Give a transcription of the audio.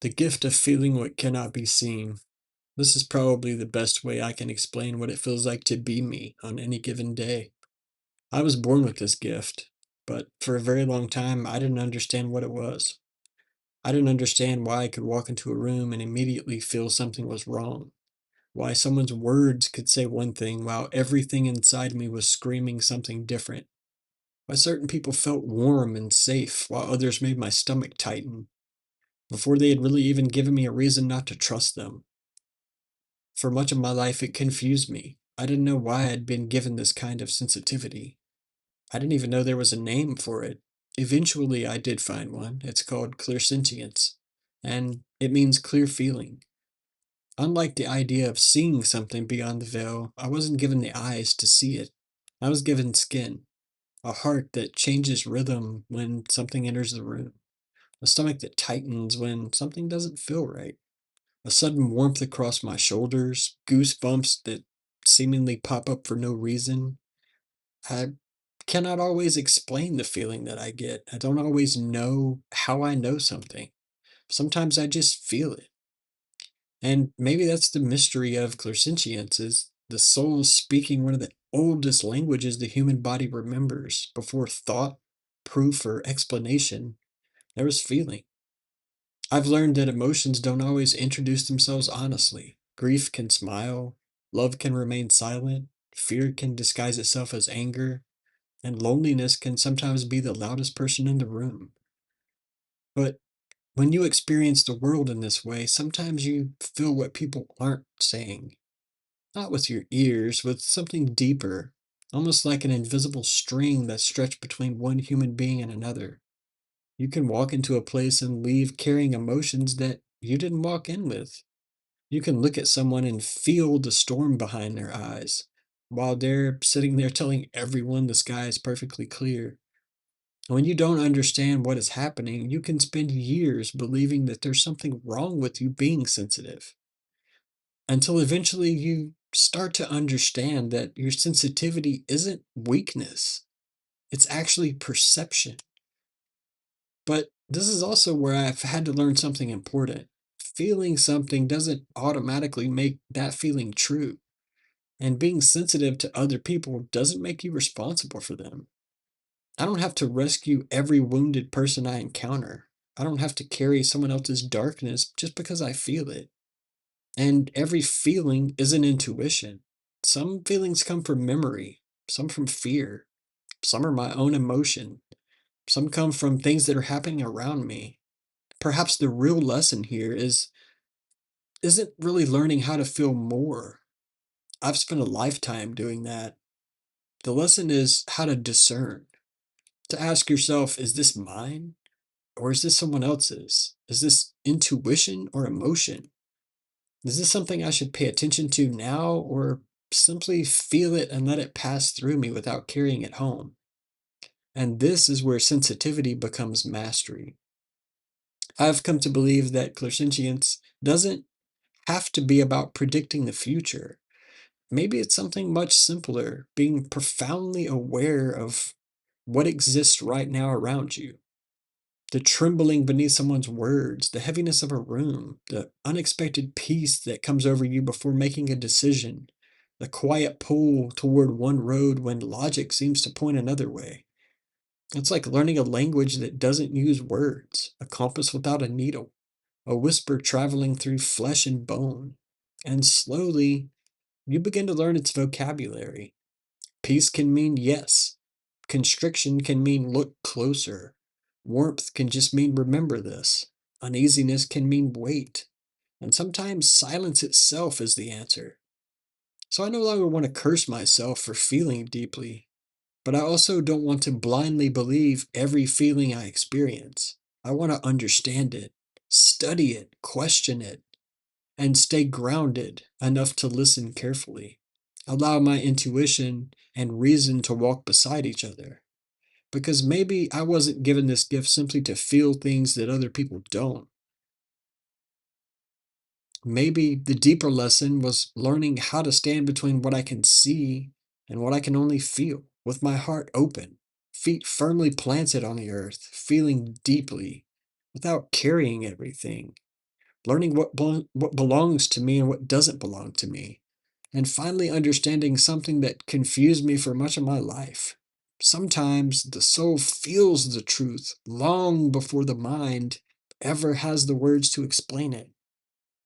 The gift of feeling what cannot be seen. This is probably the best way I can explain what it feels like to be me on any given day. I was born with this gift, but for a very long time I didn't understand what it was. I didn't understand why I could walk into a room and immediately feel something was wrong. Why someone's words could say one thing while everything inside me was screaming something different. Why certain people felt warm and safe while others made my stomach tighten before they had really even given me a reason not to trust them. For much of my life, it confused me. I didn't know why I'd been given this kind of sensitivity. I didn't even know there was a name for it. Eventually, I did find one. It's called clairsentience, and it means clear feeling. Unlike the idea of seeing something beyond the veil, I wasn't given the eyes to see it. I was given skin, a heart that changes rhythm when something enters the room, a stomach that tightens when something doesn't feel right, a sudden warmth across my shoulders, goosebumps that seemingly pop up for no reason. I cannot always explain the feeling that I get. I don't always know how I know something. Sometimes I just feel it. And maybe that's the mystery of clairsentience is the soul speaking one of the oldest languages the human body remembers. Before thought, proof, or explanation, there was feeling. I've learned that emotions don't always introduce themselves honestly. Grief can smile, love can remain silent, fear can disguise itself as anger, and loneliness can sometimes be the loudest person in the room. But when you experience the world in this way, sometimes you feel what people aren't saying. Not with your ears, with something deeper, almost like an invisible string that's stretched between one human being and another. You can walk into a place and leave carrying emotions that you didn't walk in with. You can look at someone and feel the storm behind their eyes, while they're sitting there telling everyone the sky is perfectly clear. When you don't understand what is happening, you can spend years believing that there's something wrong with you being sensitive, until eventually you start to understand that your sensitivity isn't weakness, it's actually perception. But this is also where I've had to learn something important. Feeling something doesn't automatically make that feeling true. And being sensitive to other people doesn't make you responsible for them. I don't have to rescue every wounded person I encounter. I don't have to carry someone else's darkness just because I feel it. And every feeling is an intuition. Some feelings come from memory, some from fear, some are my own emotion, some come from things that are happening around me. Perhaps the real lesson here isn't really learning how to feel more. I've spent a lifetime doing that. The lesson is how to discern, to ask yourself, is this mine or is this someone else's? Is this intuition or emotion? Is this something I should pay attention to now or simply feel it and let it pass through me without carrying it home? And this is where sensitivity becomes mastery. I've come to believe that clairsentience doesn't have to be about predicting the future. Maybe it's something much simpler, being profoundly aware of what exists right now around you. The trembling beneath someone's words, the heaviness of a room, the unexpected peace that comes over you before making a decision, the quiet pull toward one road when logic seems to point another way. It's like learning a language that doesn't use words, a compass without a needle, a whisper traveling through flesh and bone. And slowly, you begin to learn its vocabulary. Peace can mean yes. Constriction can mean look closer. Warmth can just mean remember this. Uneasiness can mean wait. And sometimes silence itself is the answer. So I no longer want to curse myself for feeling deeply, but I also don't want to blindly believe every feeling I experience. I want to understand it, study it, question it, and stay grounded enough to listen carefully. Allow my intuition and reason to walk beside each other. Because maybe I wasn't given this gift simply to feel things that other people don't. Maybe the deeper lesson was learning how to stand between what I can see and what I can only feel, with my heart open, feet firmly planted on the earth, feeling deeply without carrying everything. learning what belongs to me and what doesn't belong to me, and finally understanding something that confused me for much of my life. Sometimes the soul feels the truth long before the mind ever has the words to explain it.